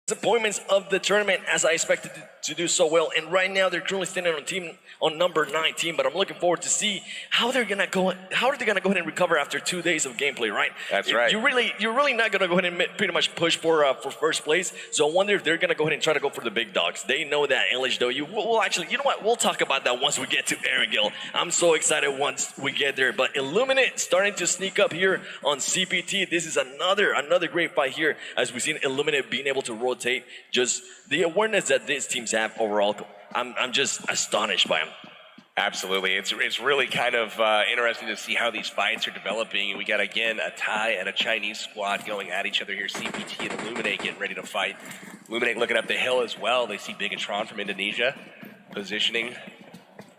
disappointments of the tournament as I expected to do so well, and right now they're currently standing on number 19, but I'm looking forward to see how they're gonna go ahead and recover after 2 days of gameplay, right? That's right. You're really not gonna go ahead and pretty much push for first place, so I wonder if they're gonna go ahead and try to go for the big dogs. They know that LHW will actually, you know what, we'll talk about that once we get to Erangel. I'm so excited once we get there, but Illuminate starting to sneak up here on CPT. This is another great fight here as we've seen Illuminate being able to rotate. Just the awareness that these teams have overall, I'm just astonished by them. Absolutely. It's really kind of interesting to see how these fights are developing. We got, again, a Thai and a Chinese squad going at each other here. CPT and Illuminate getting ready to fight. Illuminate looking up the hill as well. They see Bigatron from Indonesia positioning,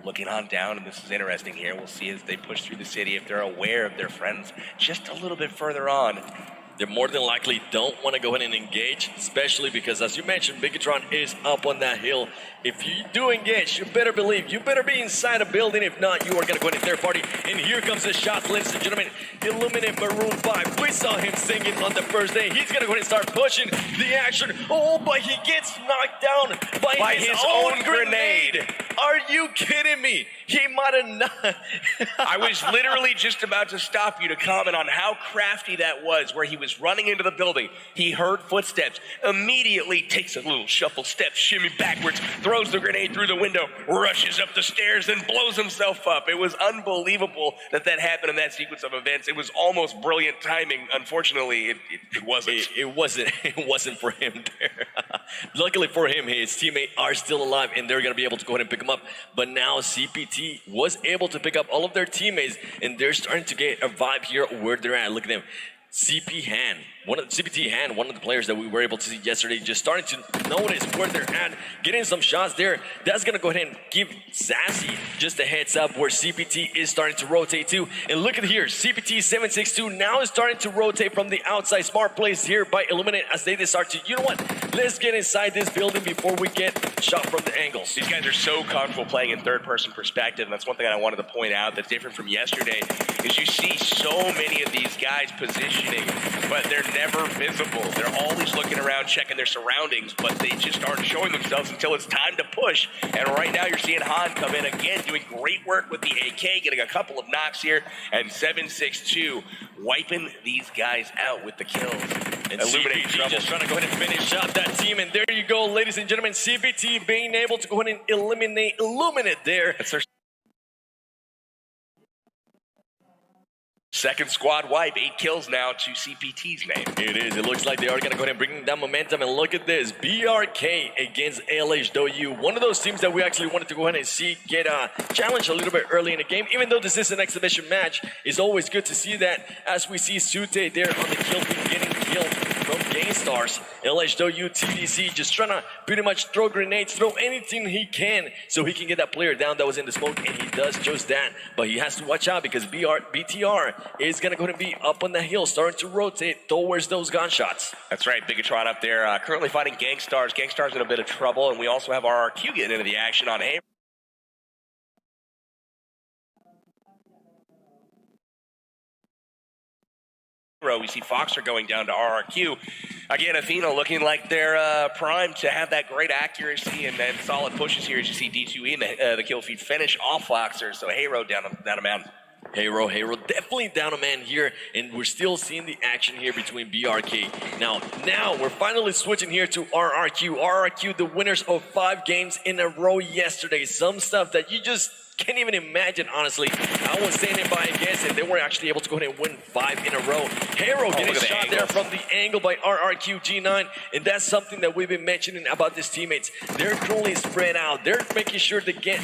looking on down, and this is interesting here. We'll see as they push through the city if they're aware of their friends just a little bit further on. They more than likely don't want to go ahead and engage, especially because, as you mentioned, Bigatron is up on that hill. If you do engage, you better believe, you better be inside a building. If not, you are going to go ahead and third party. And here comes the shot, ladies and gentlemen. Illuminate Maroon 5. We saw him singing on the first day. He's going to go ahead and start pushing the action. Oh, but he gets knocked down by his own grenade. Are you kidding me? He might have not. I was literally just about to stop you to comment on how crafty that was, where he was running into the building. He heard footsteps, immediately takes a little shuffle step, shimmy backwards, throws the grenade through the window, rushes up the stairs, and blows himself up. It was unbelievable that happened in that sequence of events. It was almost brilliant timing. Unfortunately, it wasn't. It wasn't for him there. Luckily for him, his teammates are still alive, and they're going to be able to go ahead and pick him up. But now CPT was able to pick up all of their teammates, and they're starting to get a vibe here where they're at. Look at them. CPT Han, one of the players that we were able to see yesterday, just starting to notice where they're at, getting some shots there. That's going to go ahead and give Sassy just a heads up where CPT is starting to rotate to. And look at here, CPT 762 now is starting to rotate from the outside. Smart plays here by Illuminate as they start to, you know what, let's get inside this building before we get shot from the angles. These guys are so comfortable playing in third-person perspective, and that's one thing I wanted to point out that's different from yesterday, is you see so many of these guys positioning, but they're never visible. They're always looking around, checking their surroundings, but they just aren't showing themselves until it's time to push. And right now you're seeing Han come in again, doing great work with the AK, getting a couple of knocks here, and 762 wiping these guys out with the kills. And CPT just trying to go ahead and finish up that team. And there you go, ladies and gentlemen, CPT being able to go ahead and Illuminate there. That's their second squad wipe, 8 kills now to CPT's name. It is. It looks like they are going to go ahead and bring down momentum. And look at this. BRK against LHW. One of those teams that we actually wanted to go ahead and see get challenged a little bit early in the game. Even though this is an exhibition match, it's always good to see that as we see Sute there on the kill feed getting killed from GameStars. LHW TDC just trying to pretty much throw grenades, throw anything he can so he can get that player down that was in the smoke, and he does just that. But he has to watch out because BTR is going to go to be up on the hill, starting to rotate towards those gunshots. That's right, Bigatron up there, currently fighting GameStars. GameStars in a bit of trouble, and we also have RRQ getting into the action on aim. We see Foxer going down to RRQ. Again, Athena looking like they're primed to have that great accuracy and then solid pushes here as you see D2E and the kill feed finish off Foxer. So Hero down a man. Hero definitely down a man here, and we're still seeing the action here between BRK. Now we're finally switching here to RRQ. RRQ, the winners of 5 games in a row yesterday. Some stuff that you just can't even imagine, honestly. I was standing by and guessing they were actually able to go ahead and win 5 in a row. Hero getting shot there from the angle by RRQ G9, and that's something that we've been mentioning about these teammates. They're currently spread out. They're making sure they get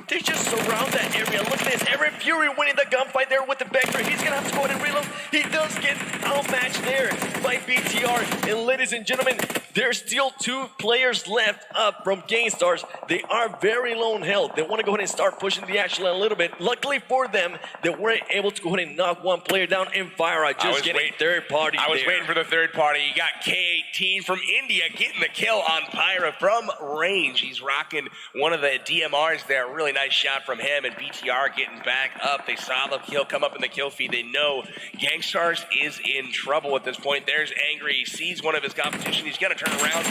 they just surround that area. Look at this. Aaron Fury winning the gunfight there with the Vector. He's going to have to go ahead and reload. He does get outmatched there by BTR. And ladies and gentlemen, there's still 2 players left up from GameStars. They are very low in health. They want to go ahead and start pushing the action a little bit. Luckily for them, they were able to go ahead and knock one player down, and Fire just getting third party. I was waiting for the third party. You got K8 K18 from India getting the kill on Pyra from range. He's rocking one of the DMRs there. Really nice shot from him, and BTR getting back up. They saw the kill come up in the kill feed. They know Gangstars is in trouble at this point. There's Angry. He sees one of his competition. He's going to turn around.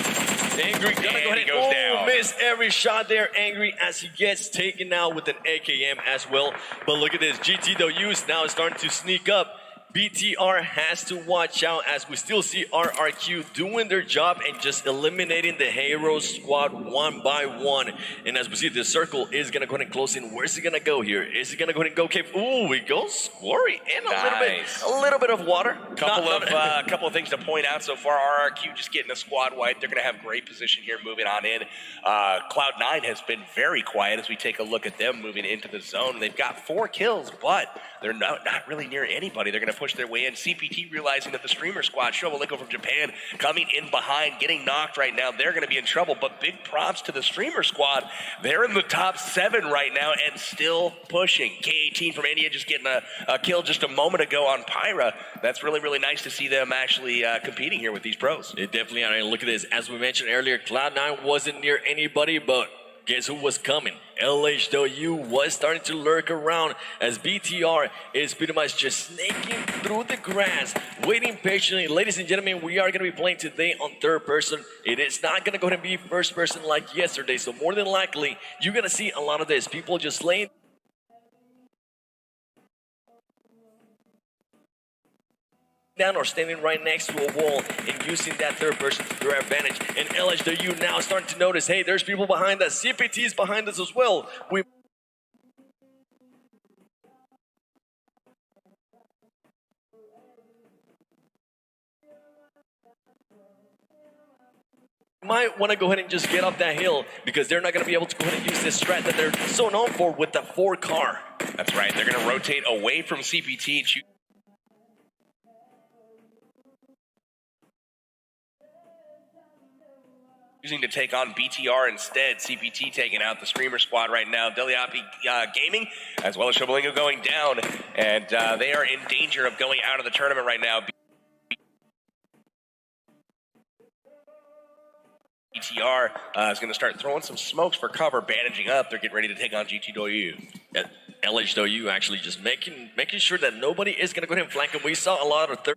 Angry gonna go ahead and goes down. Miss every shot there, Angry, as he gets taken out with an AKM as well. But look at this, GTW now is starting to sneak up. BTR has to watch out as we still see RRQ doing their job and just eliminating the Hero squad one by one. And as we see, the circle is going to go ahead and close in. Where's he going to go here? Is he going to go ahead and go cave? Ooh, he goes Squarry and a little bit of water. Couple of things to point out so far. RRQ just getting a squad wipe. They're going to have great position here moving on in. Cloud9 has been very quiet as we take a look at them moving into the zone. They've got 4 kills, but they're not really near anybody. They're going to push their way in. CPT realizing that the streamer squad, Shoveleko from Japan, coming in behind, getting knocked right now. They're going to be in trouble, but big props to the streamer squad. They're in the top 7 right now and still pushing. K18 from India just getting a kill just a moment ago on Pyra. That's really, really nice to see them actually competing here with these pros. They definitely are. And look at this. As we mentioned earlier, Cloud9 wasn't near anybody, but guess who was coming? LHW was starting to lurk around as BTR is pretty much just snaking through the grass, waiting patiently. Ladies and gentlemen, we are going to be playing today on third person. It is not going to go ahead and be first person like yesterday. So more than likely, you're going to see a lot of this. People just laying down or standing right next to a wall and using that third person to their advantage. And LHW now starting to notice, hey, there's people behind us. CPT is behind us as well. We might want to go ahead and just get up that hill because they're not going to be able to go ahead and use this strat that they're so known for with the 4 car. That's right. They're going to rotate away from CPT. Choosing to take on BTR instead. CPT taking out the streamer squad right now. Deliapi Gaming, as well as Shoveleko going down. And they are in danger of going out of the tournament right now. BTR is going to start throwing some smokes for cover, bandaging up. They're getting ready to take on GTW. LHW actually just making sure that nobody is going to go ahead and flank him. We saw a lot of third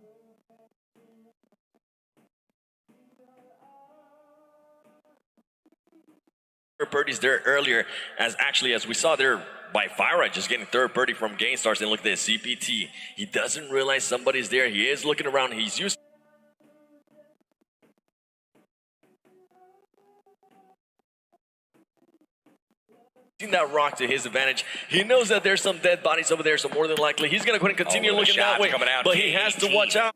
birdies there earlier, as we saw there by Fyra just getting third birdie from Gainstars. And look at this, CPT. He doesn't realize somebody's there. He is looking around. He's using that rock to his advantage. He knows that there's some dead bodies over there, so more than likely he's going to go ahead and continue looking that way. But he has to watch out.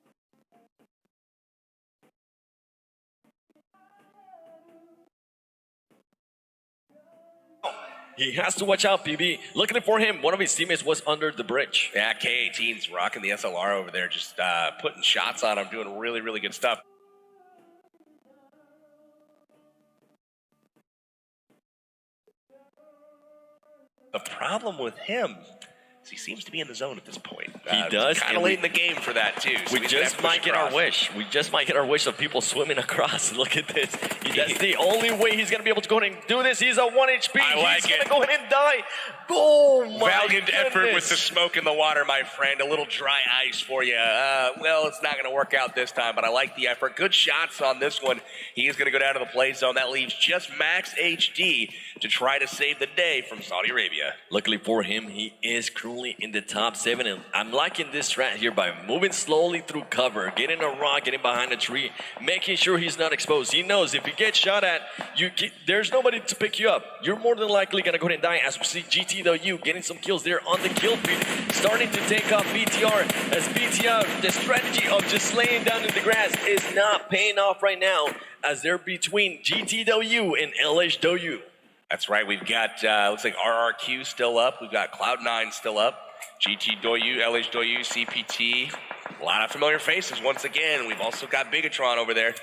He has to watch out, PB. Looking for him. One of his teammates was under the bridge. Yeah, K18's rocking the SLR over there, just putting shots on him, doing really, really good stuff. The problem with him is he seems to be in the zone at this point. He does. Kind of late in the game for that, too. So we just might get our wish. We just might get our wish of people swimming across. Look at this. That's the only way he's going to be able to go ahead and do this. He's a 1 HP. He's going to go ahead and die. Oh, my Valiant effort with the smoke in the water, my friend. A little dry ice for you. Well, it's not going to work out this time, but I like the effort. Good shots on this one. He is going to go down to the play zone. That leaves just Max HD to try to save the day from Saudi Arabia. Luckily for him, he is currently in the top 7, and I'm liking this strat here by moving slowly through cover, getting a rock, getting behind a tree, making sure he's not exposed. He knows if he gets shot at, there's nobody to pick you up. You're more than likely going to go ahead and die, as we see GTW getting some kills there on the kill feed, starting to take off BTR, as BTR, the strategy of just laying down in the grass is not paying off right now, as they're between GTW and LHW. That's right. We've got, looks like RRQ still up. We've got Cloud9 still up. GTW, LHW, CPT. A lot of familiar faces once again. We've also got Bigatron over there.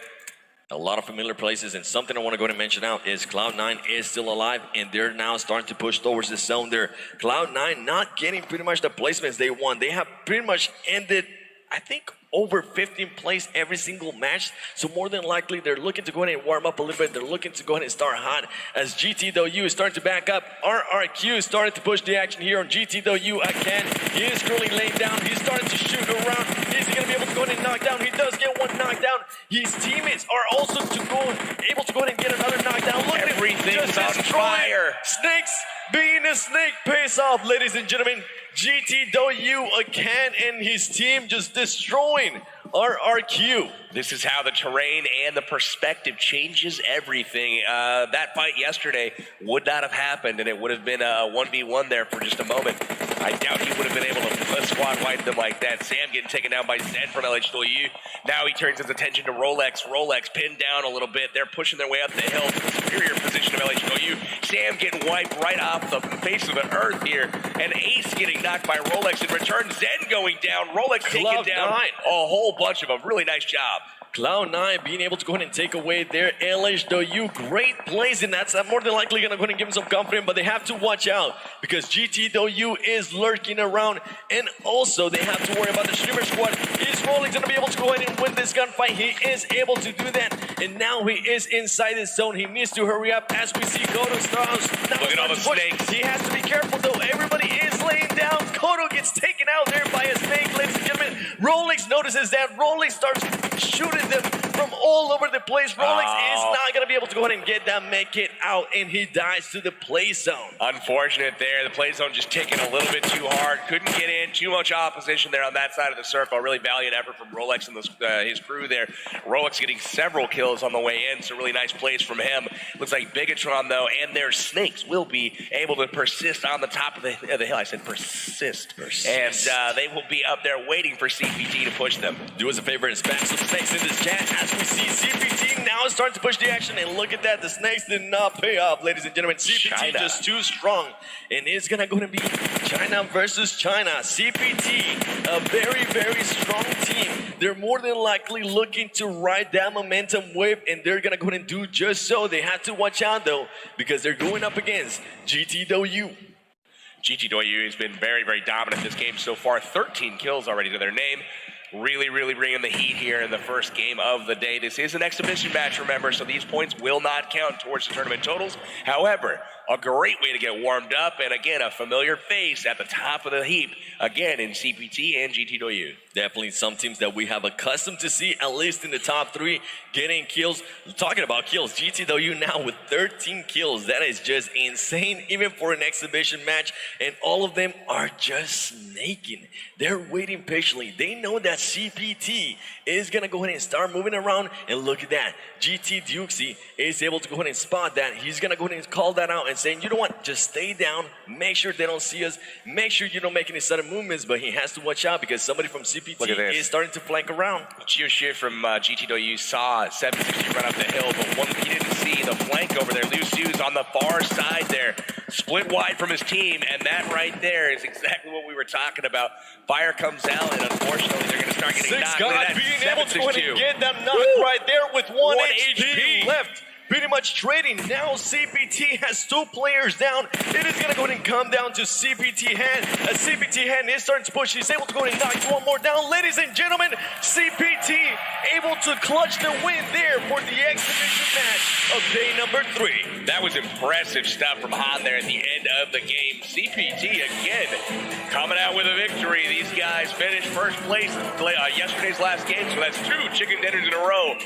A lot of familiar places, and something I want to go ahead and mention out is Cloud9 is still alive, and they're now starting to push towards the zone there. Cloud9 not getting pretty much the placements they want. They have pretty much ended, I think, over 15th place every single match. So more than likely, they're looking to go ahead and warm up a little bit. They're looking to go ahead and start hot as GTW is starting to back up. RRQ is starting to push the action here on GTW again. He is currently laying down. He's starting to shoot around. Is he going to be able to go ahead and knock down? He does get one knockdown. His teammates are also able to go ahead and get another knockdown. Look at him. Everything's on fire. Snakes being a snake pays off, ladies and gentlemen. GTW again and his team just destroying RRQ. This is how the terrain and the perspective changes everything. That fight yesterday would not have happened, and it would have been a 1v1 there for just a moment. I doubt he would have been able to squad wipe them like that. Sam getting taken down by Zed from LHW. Now he turns his attention to Rolex. Rolex pinned down a little bit. They're pushing their way up the hill to the superior position of LHW. Sam getting wiped right off the face of the earth here. And Ace getting knocked by Rolex in return. Zed going down. Rolex taking down a whole bunch of them. Really nice job. Cloud9 being able to go ahead and take away their LHW. Great plays, and that's more than likely going to go ahead and give them some confidence, but they have to watch out because GTW is lurking around, and also they have to worry about the streamer squad. Is Rolex going to be able to go ahead and win this gunfight? He is able to do that, and now he is inside his zone. He needs to hurry up as we see Kodo Strauss. Look at all the snakes. He has to be careful, though. Everybody is laying down. Kodo gets taken out there by a snake, ladies and gentlemen. Rolex notices that. Rolex starts shooting them from all over the place. Rolex is not going to be able to go ahead and get that med kit out, and he dies to the play zone. Unfortunate there. The play zone just ticking a little bit too hard. Couldn't get in. Too much opposition there on that side of the circle. A really valiant effort from Rolex and his crew there. Rolex getting several kills on the way in, so really nice plays from him. Looks like Bigatron, though, and their snakes will be able to persist on the top of the hill. I said persist. And they will be up there waiting for CPT to push them. Do us a favor and spam some snakes in this chat as we see CPT now starting to push the action, and look at that, the snakes did not pay off, ladies and gentlemen. CPT China. just too strong, and it's gonna go to be China versus China. CPT, a very, very strong team. They're more than likely looking to ride that momentum wave, and they're gonna go ahead and do just so. They have to watch out though, because they're going up against GTW. GTW has been very, very dominant this game so far. 13 kills already to their name. Really, really bringing the heat here in the first game of the day. This is an exhibition match, remember, so these points will not count towards the tournament totals. However, a great way to get warmed up, and again, a familiar face at the top of the heap, again, in CPT and GTW. Definitely some teams that we have accustomed to see, at least in the top three, getting kills. Talking about kills, GTW now with 13 kills. That is just insane, even for an exhibition match, and all of them are just snaking. They're waiting patiently. They know that CPT is going to go ahead and start moving around, and look at that. GT Dukesy is able to go ahead and spot that. He's going to go ahead and call that out and saying, you know what, just stay down, make sure they don't see us, make sure you don't make any sudden movements, but he has to watch out because somebody from CPT is starting to flank around. Gio Shit from GTW saw 760 run up the hill, but one he didn't see, the flank over there. Liu Su's on the far side there, split wide from his team, and that right there is exactly what we were talking about. Fire comes out, and unfortunately, they're going to start getting knocked. God being able to go ahead and get them knocked right there with one HP left. Pretty much trading. Now CPT has 2 players down. It is going to go ahead and come down to CPT hand. As CPT hand is starting to push, he's able to go ahead and knock one more down. Ladies and gentlemen, CPT able to clutch the win there for the exhibition match of day number 3. That was impressive stuff from Han there at the end of the game. CPT again coming out with a victory. These guys finished first place yesterday's last game, so that's 2 chicken dinners in a row.